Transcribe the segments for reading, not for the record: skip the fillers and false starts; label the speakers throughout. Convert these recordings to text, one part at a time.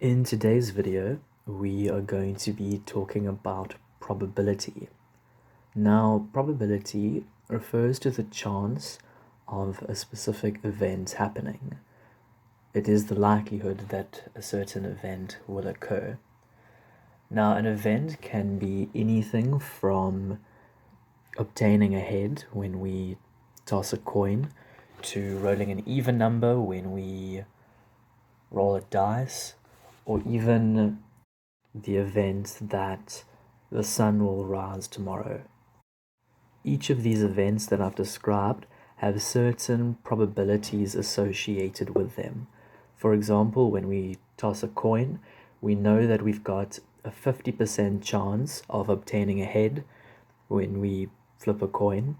Speaker 1: In today's video, we are going to be talking about probability. Now, probability refers to the chance of a specific event happening. It is the likelihood that a certain event will occur. Now, an event can be anything from obtaining a head when we toss a coin to rolling an even number when we roll a dice, or even the event that the sun will rise tomorrow. Each of these events that I've described have certain probabilities associated with them. For example, when we toss a coin, we know that we've got a 50% chance of obtaining a head when we flip a coin.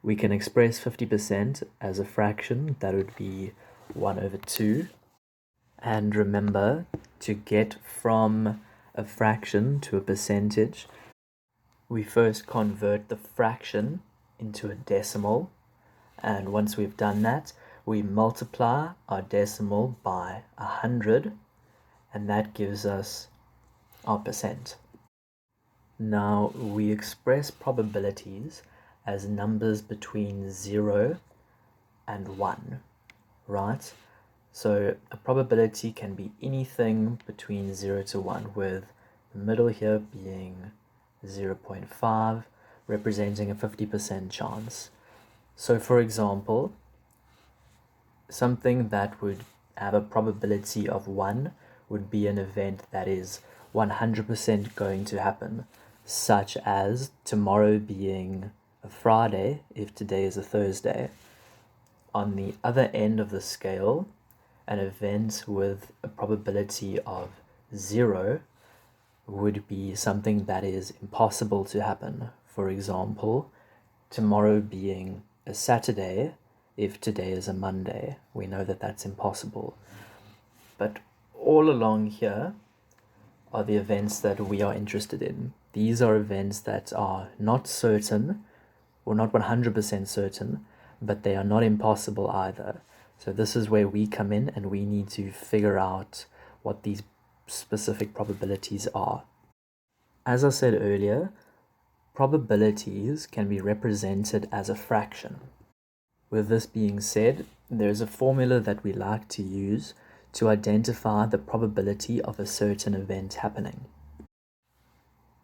Speaker 1: We can express 50% as a fraction, that would be 1 over 2. And remember, to get from a fraction to a percentage, we first convert the fraction into a decimal, and once we've done that, we multiply our decimal by 100, and that gives us our percent. Now, we express probabilities as numbers between 0 and 1, right? So a probability can be anything between 0 to 1, with the middle here being 0.5, representing a 50% chance. So for example, something that would have a probability of 1 would be an event that is 100% going to happen, such as tomorrow being a Friday if today is a Thursday. On the other end of the scale, an event with a probability of 0 would be something that is impossible to happen. For example, tomorrow being a Saturday if today is a Monday. We know that that's impossible. But all along here are the events that we are interested in. These are events that are not certain, or not 100% certain, but they are not impossible either. So this is where we come in, and we need to figure out what these specific probabilities are. As I said earlier, probabilities can be represented as a fraction. With this being said, there's a formula that we like to use to identify the probability of a certain event happening.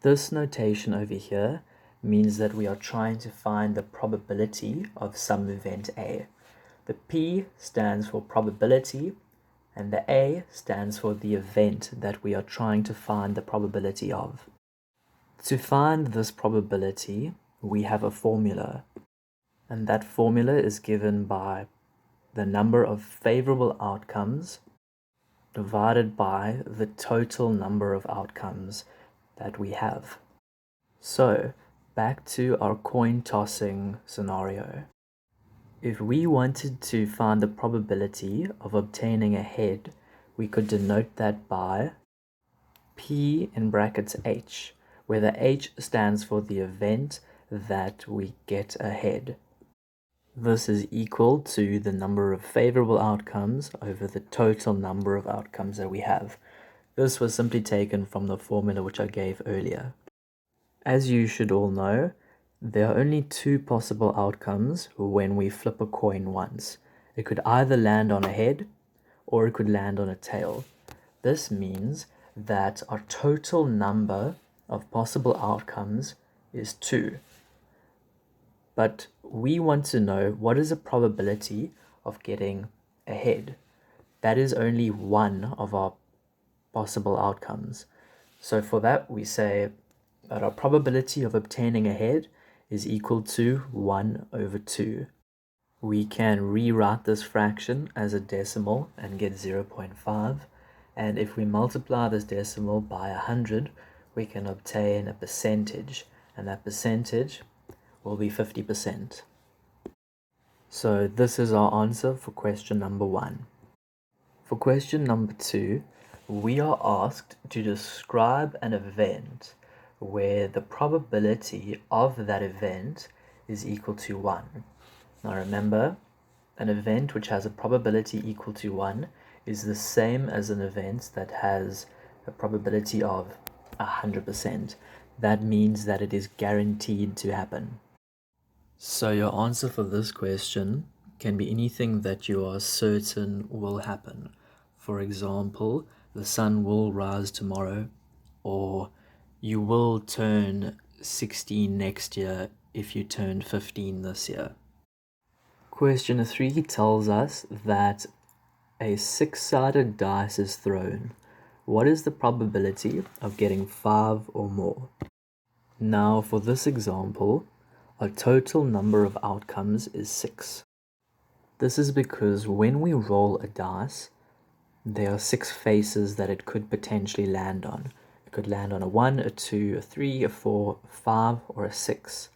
Speaker 1: This notation over here means that we are trying to find the probability of some event A. The P stands for probability, and the A stands for the event that we are trying to find the probability of. To find this probability, we have a formula, and that formula is given by the number of favorable outcomes divided by the total number of outcomes that we have. So, back to our coin tossing scenario. If we wanted to find the probability of obtaining a head, we could denote that by P in brackets H, where the H stands for the event that we get a head. This is equal to the number of favorable outcomes over the total number of outcomes that we have. This was simply taken from the formula which I gave earlier. As you should all know, there are only two possible outcomes when we flip a coin once. It could either land on a head or it could land on a tail. This means that our total number of possible outcomes is 2. But we want to know what is the probability of getting a head. That is only one of our possible outcomes. So for that, we say that our probability of obtaining a head is equal to 1 over 2. We can rewrite this fraction as a decimal and get 0.5. And if we multiply this decimal by 100, we can obtain a percentage, and that percentage will be 50%. So this is our answer for question number 1. For question number 2, we are asked to describe an event where the probability of that event is equal to 1. Now remember, an event which has a probability equal to 1 is the same as an event that has a probability of 100%. That means that it is guaranteed to happen. So your answer for this question can be anything that you are certain will happen. For example, the sun will rise tomorrow, or you will turn 16 next year if you turned 15 this year. Question 3 tells us that a 6-sided dice is thrown. What is the probability of getting 5 or more? Now, for this example, our total number of outcomes is 6. This is because when we roll a dice, there are 6 faces that it could potentially land on. It could land on a 1, a 2, a 3, a 4, a 5, or a 6.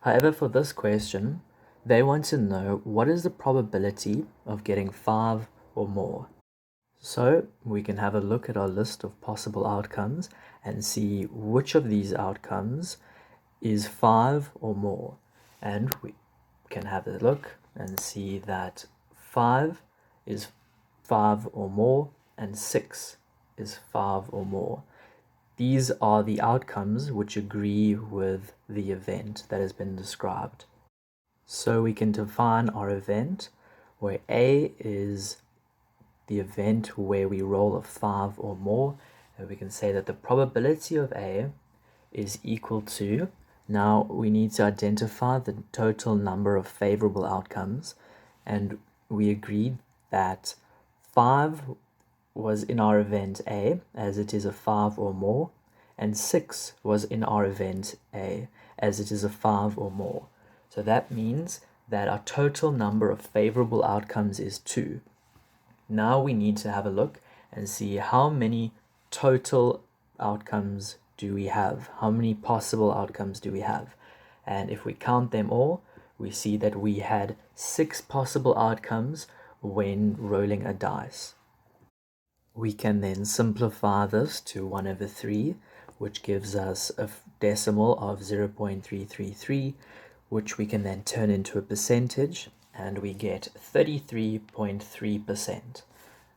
Speaker 1: However, for this question, they want to know what is the probability of getting 5 or more. So we can have a look at our list of possible outcomes and see which of these outcomes is 5 or more. And we can have a look and see that 5 is 5 or more and 6 is 5 or more. These are the outcomes which agree with the event that has been described. So we can define our event where A is the event where we roll a 5 or more, and we can say that the probability of A is equal to, now we need to identify the total number of favorable outcomes, and we agreed that 5 was in our event A, as it is a 5 or more, and 6 was in our event A, as it is a 5 or more. So that means that our total number of favorable outcomes is 2. Now we need to have a look and see how many total outcomes do we have? How many possible outcomes do we have? And if we count them all, we see that we had 6 possible outcomes when rolling a dice. We can then simplify this to 1/3, which gives us a decimal of 0.333, which we can then turn into a percentage, and we get 33.3%.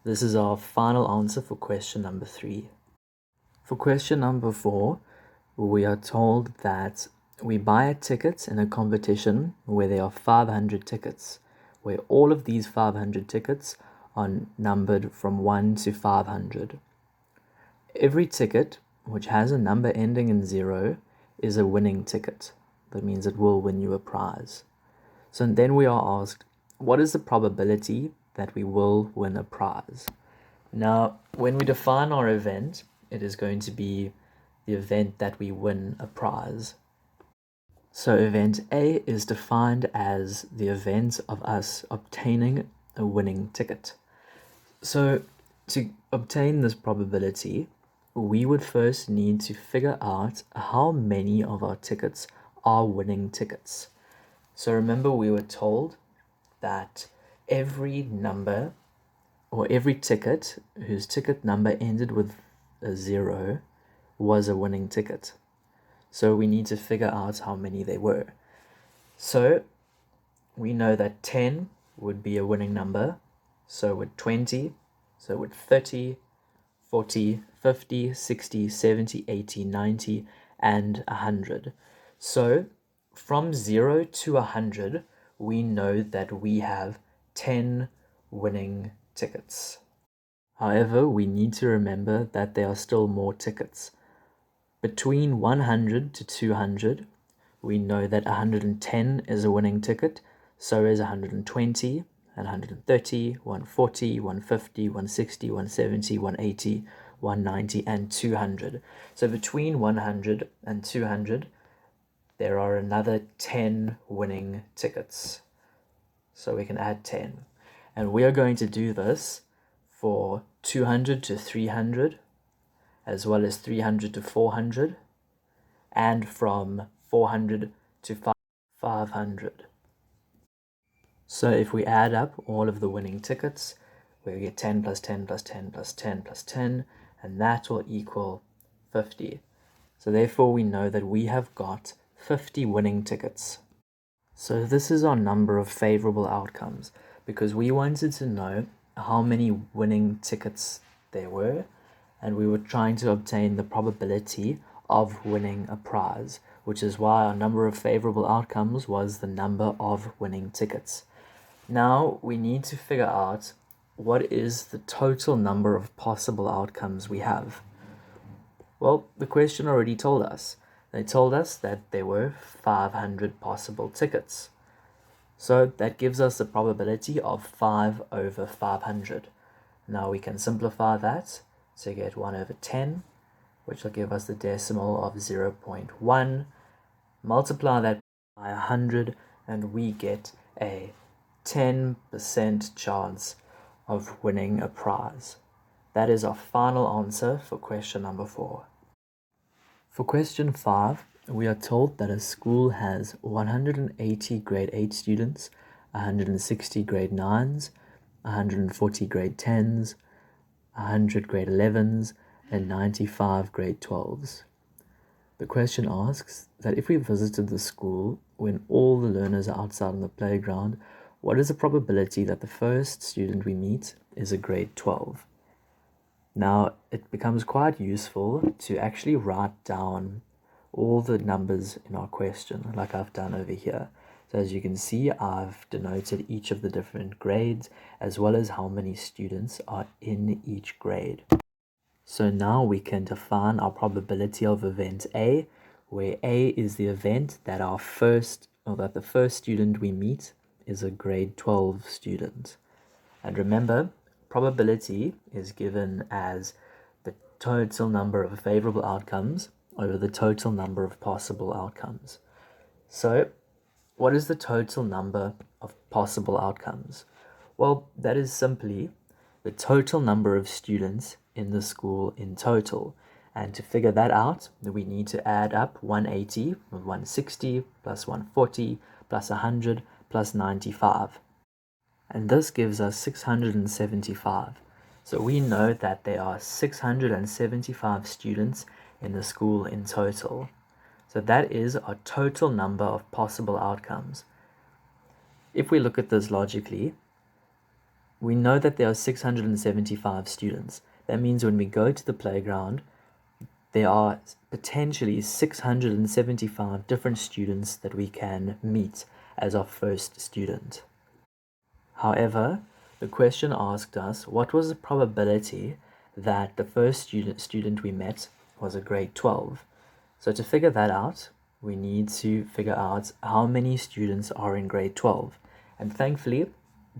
Speaker 1: This is our final answer for question number 3. For question number 4, we are told that we buy a ticket in a competition where there are 500 tickets, where all of these 500 tickets are numbered from 1 to 500. Every ticket which has a number ending in 0 is a winning ticket. That means it will win you a prize. So then we are asked, what is the probability that we will win a prize? Now, when we define our event, it is going to be the event that we win a prize. So event A is defined as the event of us obtaining a winning ticket. So to obtain this probability, we would first need to figure out how many of our tickets are winning tickets. So remember, we were told that every number or every ticket whose ticket number ended with a 0 was a winning ticket. So we need to figure out how many they were. So we know that 10 would be a winning number, so would 20, so would 30, 40, 50, 60, 70, 80, 90, and 100. So from 0 to 100, we know that we have 10 winning tickets. However, we need to remember that there are still more tickets. Between 100 to 200, we know that 110 is a winning ticket, so is 120, and 130, 140, 150, 160, 170, 180, 190, and 200. So between 100 and 200, there are another 10 winning tickets. So we can add 10. And we are going to do this for 200 to 300, as well as 300 to 400, and from 400 to 500. So if we add up all of the winning tickets, we get 10 plus 10 plus 10 plus 10 plus 10, and that will equal 50. So therefore we know that we have got 50 winning tickets. So this is our number of favorable outcomes, because we wanted to know how many winning tickets there were, and we were trying to obtain the probability of winning a prize, which is why our number of favorable outcomes was the number of winning tickets. Now we need to figure out what is the total number of possible outcomes we have. Well, the question already told us. They told us that there were 500 possible tickets. So that gives us a probability of 5 over 500. Now we can simplify that to get 1 over 10, which will give us the decimal of 0.1. Multiply that by 100, and we get a 10% chance of winning a prize. That is our final answer for question number 4. For question 5, we are told that a school has 180 grade 8 students, 160 grade 9s, 140 grade 10s, 100 grade 11s, and 95 grade 12s. The question asks that if we visited the school when all the learners are outside on the playground, what is the probability that the first student we meet is a grade 12? Now, it becomes quite useful to actually write down all the numbers in our question, like I've done over here. So as you can see, I've denoted each of the different grades, as well as how many students are in each grade. So now we can define our probability of event A, where A is the event that the first student we meet is a grade 12 student. And remember, probability is given as the total number of favorable outcomes over the total number of possible outcomes. So what is the total number of possible outcomes? Well, that is simply the total number of students in the school in total. And to figure that out, we need to add up 180 with 160 plus 140 plus 100 plus 95. And this gives us 675. So we know that there are 675 students in the school in total. So that is our total number of possible outcomes. If we look at this logically, we know that there are 675 students. That means when we go to the playground, there are potentially 675 different students that we can meet as our first student. However, the question asked us what was the probability that the first student we met was a grade 12. So to figure that out, we need to figure out how many students are in grade 12. And thankfully,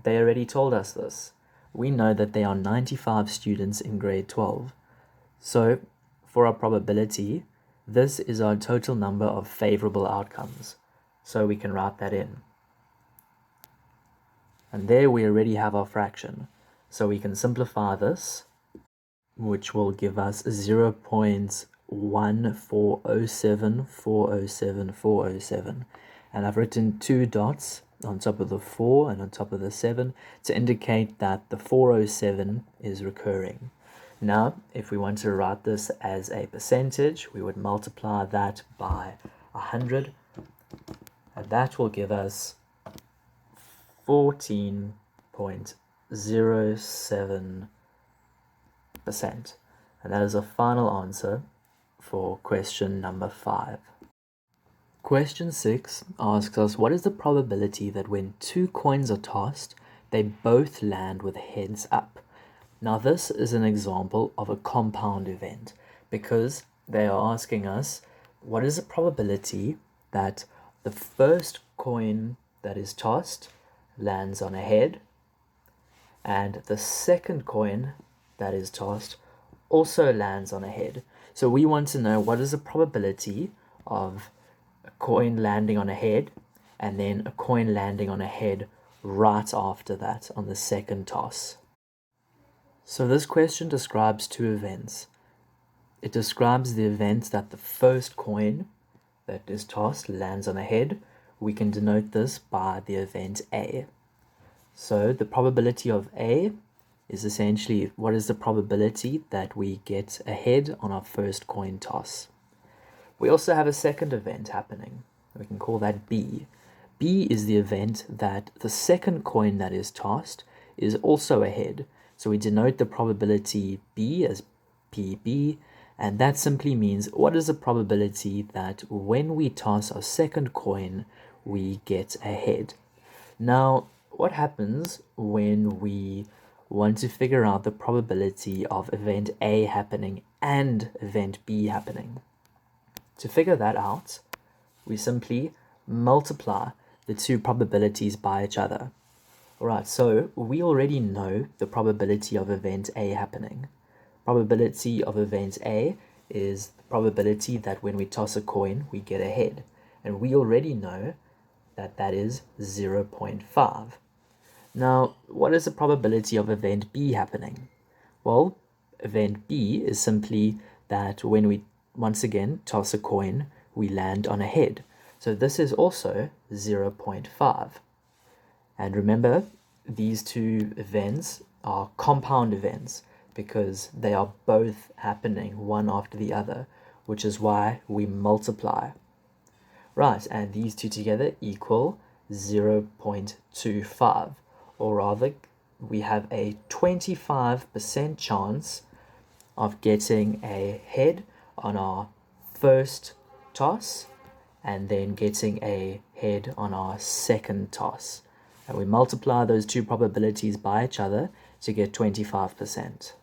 Speaker 1: they already told us this. We know that there are 95 students in grade 12. So for our probability, this is our total number of favorable outcomes. So we can write that in. And there we already have our fraction. So we can simplify this, which will give us 0.1407407. And I've written 2 dots on top of the 4 and on top of the 7 to indicate that the 407 is recurring. Now, if we want to write this as a percentage, we would multiply that by 100, and that will give us 14.07%. And that is a final answer for question number 5. Question 6 asks us, what is the probability that when 2 coins are tossed, they both land with heads up? Now this is an example of a compound event because they are asking us, what is the probability that the first coin that is tossed lands on a head, and the second coin that is tossed also lands on a head. So we want to know what is the probability of a coin landing on a head and then a coin landing on a head right after that on the second toss. So this question describes 2 events. It describes the event that the first coin that is tossed lands on a head. We can denote this by the event A. So the probability of A is essentially what is the probability that we get a head on our first coin toss. We also have a second event happening. We can call that B. B is the event that the second coin that is tossed is also a head. So we denote the probability B as PB, and that simply means what is the probability that when we toss our second coin, we get a head. Now, what happens when we want to figure out the probability of event A happening and event B happening? To figure that out, we simply multiply the two probabilities by each other. Alright, so we already know the probability of event A happening. Probability of event A is the probability that when we toss a coin, we get a head. And we already know that that is 0.5. Now, what is the probability of event B happening? Well, event B is simply that when we, once again, toss a coin, we land on a head. So this is also 0.5. And remember, these two events are compound events because they are both happening one after the other, which is why we multiply. Right, and these two together equal 0.25, or rather, we have a 25% chance of getting a head on our first toss and then getting a head on our second toss. And we multiply those two probabilities by each other to get 25%.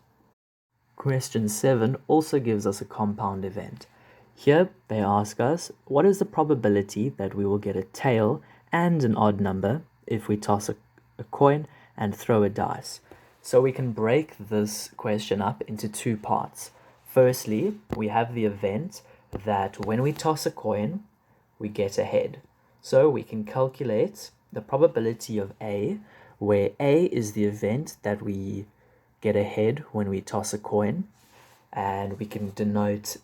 Speaker 1: Question 7 also gives us a compound event. Here they ask us, what is the probability that we will get a tail and an odd number if we toss a coin and throw a dice? So we can break this question up into two parts. Firstly, we have the event that when we toss a coin, we get a head. So we can calculate the probability of A, where A is the event that we get a head when we toss a coin, and we can denote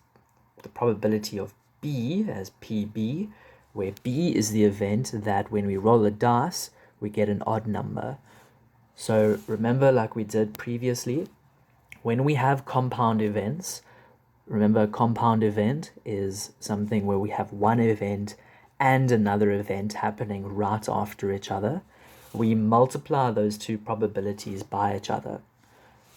Speaker 1: the probability of B as PB, where B is the event that when we roll a dice, we get an odd number. So remember, like we did previously, when we have compound events, remember a compound event is something where we have one event and another event happening right after each other. We multiply those two probabilities by each other.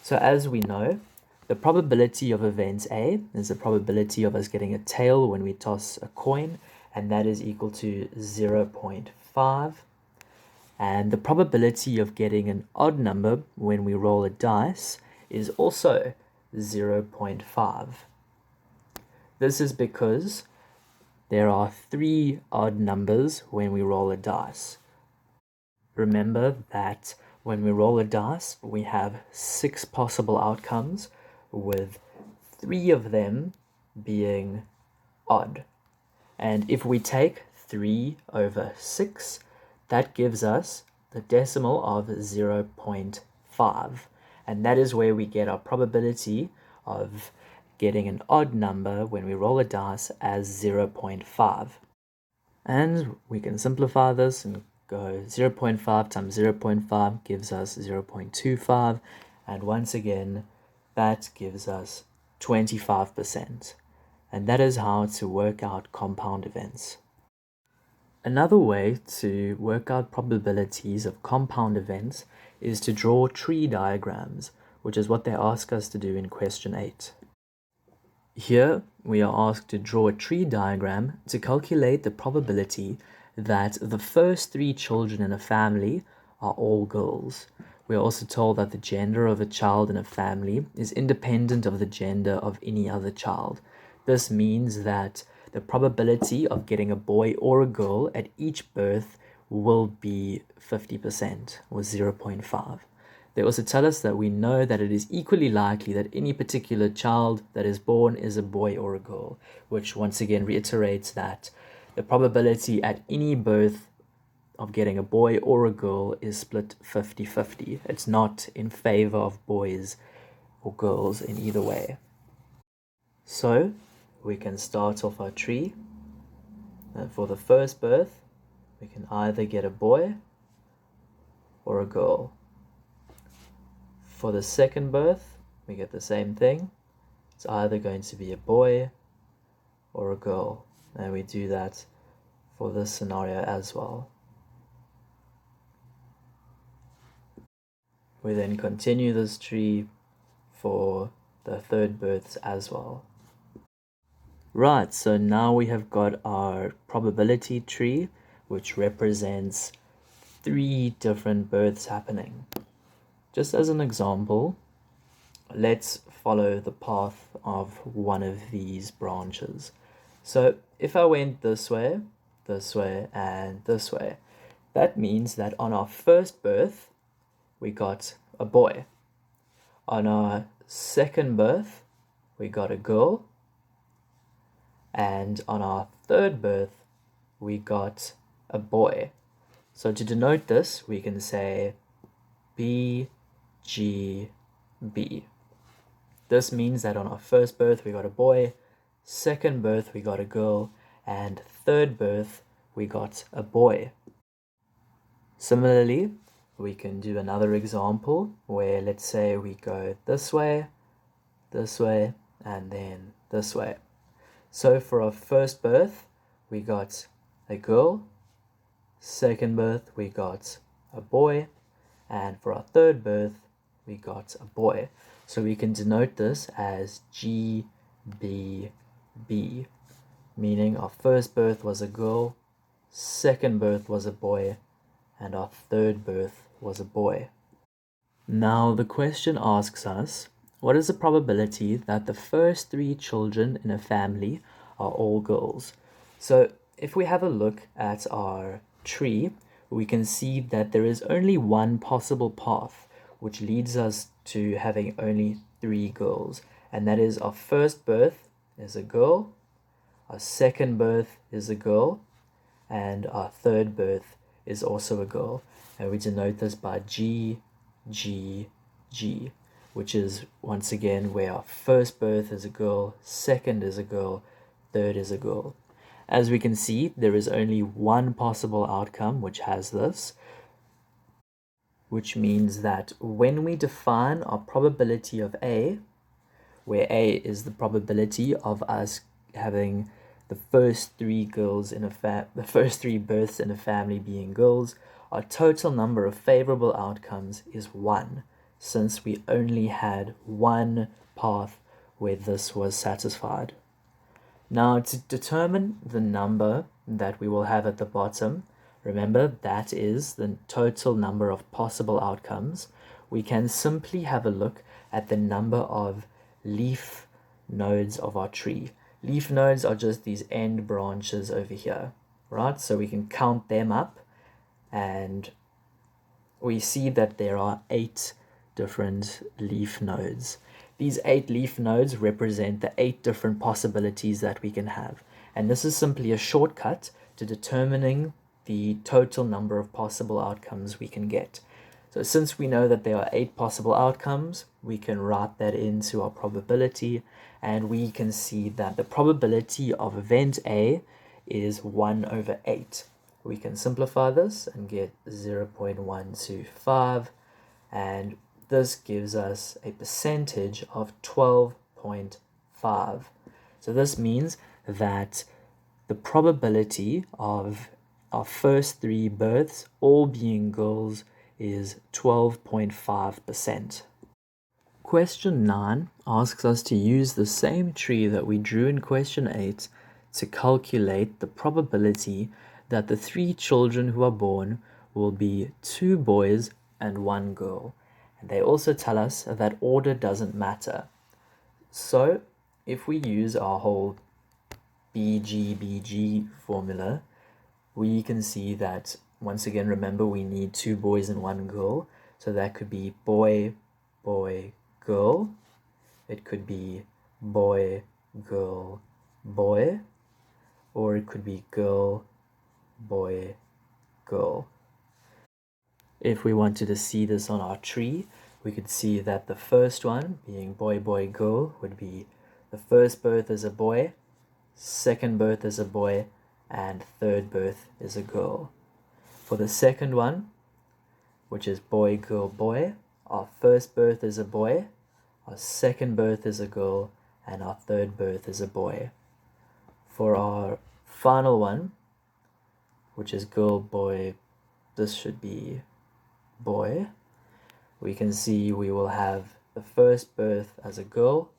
Speaker 1: So as we know, the probability of event A is the probability of us getting a tail when we toss a coin, and that is equal to 0.5. And the probability of getting an odd number when we roll a dice is also 0.5. This is because there are 3 odd numbers when we roll a dice. Remember that when we roll a dice, we have 6 possible outcomes, with 3 of them being odd. And if we take 3 over 6, that gives us the decimal of 0.5. And that is where we get our probability of getting an odd number when we roll a dice as 0.5. And we can simplify this and go 0.5 times 0.5 gives us 0.25. And once again, that gives us 25%. And that is how to work out compound events. Another way to work out probabilities of compound events is to draw tree diagrams, which is what they ask us to do in question 8. Here, we are asked to draw a tree diagram to calculate the probability that the first 3 children in a family are all girls. We are also told that the gender of a child in a family is independent of the gender of any other child. This means that the probability of getting a boy or a girl at each birth will be 50%, or 0.5. They also tell us that we know that it is equally likely that any particular child that is born is a boy or a girl, which once again reiterates that the probability at any birth of getting a boy or a girl is split 50-50. It's not in favor of boys or girls in either way. So we can start off our tree. And for the first birth, we can either get a boy or a girl. For the second birth, we get the same thing. It's either going to be a boy or a girl. And we do that for this scenario as well. we then continue this tree for the third births as well. Right, so now we have got our probability tree, which represents 3 different births happening. Just as an example, let's follow the path of one of these branches. So if I went this way, and this way, that means that on our first birth, we got a boy. On our second birth, we got a girl. And on our third birth, we got a boy. So to denote this, we can say B, G, B. This means that on our first birth, we got a boy, second birth, we got a girl, and third birth, we got a boy. Similarly, we can do another example where, let's say, we go this way, and then this way. So for our first birth, we got a girl, second birth, we got a boy, and for our third birth, we got a boy. So we can denote this as G, B, B, meaning our first birth was a girl, second birth was a boy, and our third birth was a boy. Now the question asks us, what is the probability that the first 3 children in a family are all girls? So if we have a look at our tree, we can see that there is only one possible path, which leads us to having only 3 girls. And that is our first birth is a girl, our second birth is a girl, and our third birth is also a girl. And we denote this by G, G, G, which is once again where our first birth is a girl, second is a girl, third is a girl. As we can see, there is only one possible outcome which has this, which means that when we define our probability of A, where A is the probability of us having the first 3 girls in the first 3 births in a family being girls, our total number of favorable outcomes is 1, since we only had one path where this was satisfied. Now, to determine the number that we will have at the bottom, remember that is the total number of possible outcomes, we can simply have a look at the number of leaf nodes of our tree. Leaf nodes are just these end branches over here, right? So we can count them up, and we see that there are 8 different leaf nodes. These 8 leaf nodes represent the 8 different possibilities that we can have. And this is simply a shortcut to determining the total number of possible outcomes we can get. So since we know that there are 8 possible outcomes, we can write that into our probability, and we can see that the probability of event A is 1 over 8. We can simplify this and get 0.125, and this gives us a percentage of 12.5. So this means that the probability of our first 3 births all being girls is 12.5%. Question 9 asks us to use the same tree that we drew in question 8 to calculate the probability that the 3 children who are born will be 2 boys and 1 girl. And they also tell us that order doesn't matter. So if we use our whole BG formula, we can see that, once again, remember we need 2 boys and 1 girl. So that could be boy, boy, girl. It could be boy, girl, boy. Or it could be girl, boy, girl. If we wanted to see this on our tree, we could see that the first one, being boy, boy, girl, would be the first birth is a boy, second birth is a boy, and third birth is a girl. For the second one, which is boy, girl, boy, our first birth is a boy, our second birth is a girl, and our third birth is a boy. For our final one, which is girl, boy, this should be boy. we can see we will have the first birth as a girl,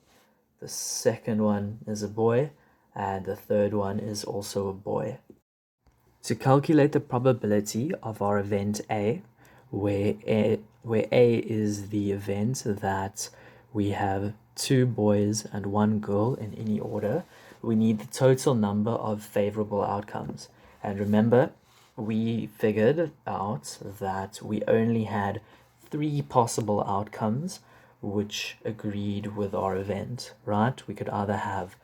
Speaker 1: the second one is a boy, and the third one is also a boy. To calculate the probability of our event A, where A is the event that we have 2 boys and 1 girl in any order, we need the total number of favorable outcomes. And remember, we figured out that we only had 3 possible outcomes which agreed with our event, right? We could either have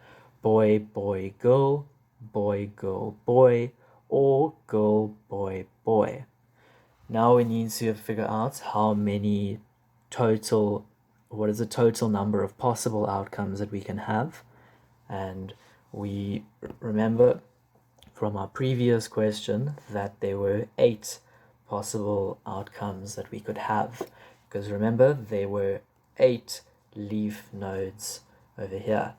Speaker 1: boy, boy, girl, boy, girl, boy, or girl, boy, boy. Now we need to figure out what is the total number of possible outcomes that we can have. And we remember from our previous question that there were 8 possible outcomes that we could have. Because remember, there were 8 leaf nodes over here.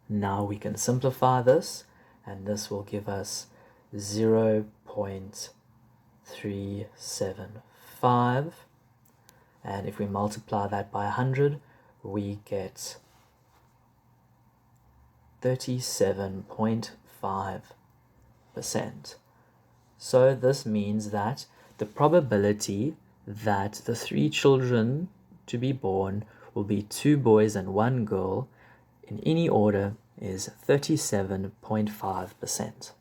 Speaker 1: Now we can simplify this, and this will give us 0.375, and if we multiply that by 100, we get 37.5%. So this means that the probability that the 3 children to be born will be 2 boys and 1 girl in any order is 37.5%.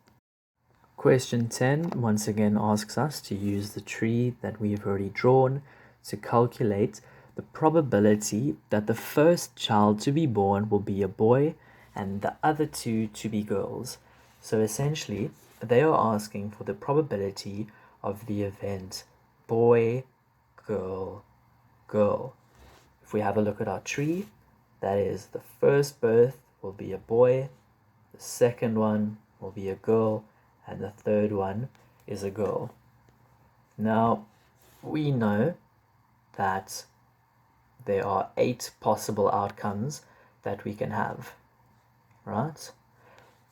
Speaker 1: Question 10 once again asks us to use the tree that we've already drawn to calculate the probability that the first child to be born will be a boy and the other 2 to be girls. So essentially, they are asking for the probability of the event boy, girl, girl. If we have a look at our tree, that is, the first birth will be a boy, the second one will be a girl, and the third one is a girl. Now, we know that there are 8 possible outcomes that we can have, right?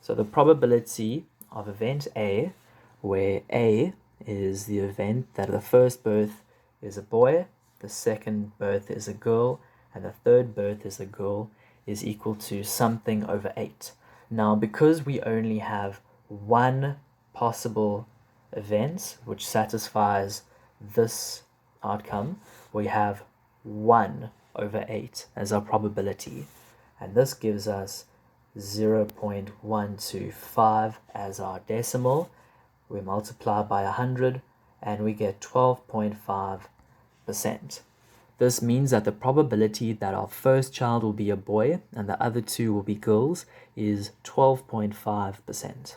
Speaker 1: So the probability of event A, where A is the event that the first birth is a boy, the second birth is a girl, and the third birth is a girl, is equal to something over 8. Now, because we only have one possible event which satisfies this outcome, we have 1 over 8 as our probability, and this gives us 0.125 as our decimal. We multiply by 100 and we get 12.5%. This means that the probability that our first child will be a boy and the other 2 will be girls is 12.5%.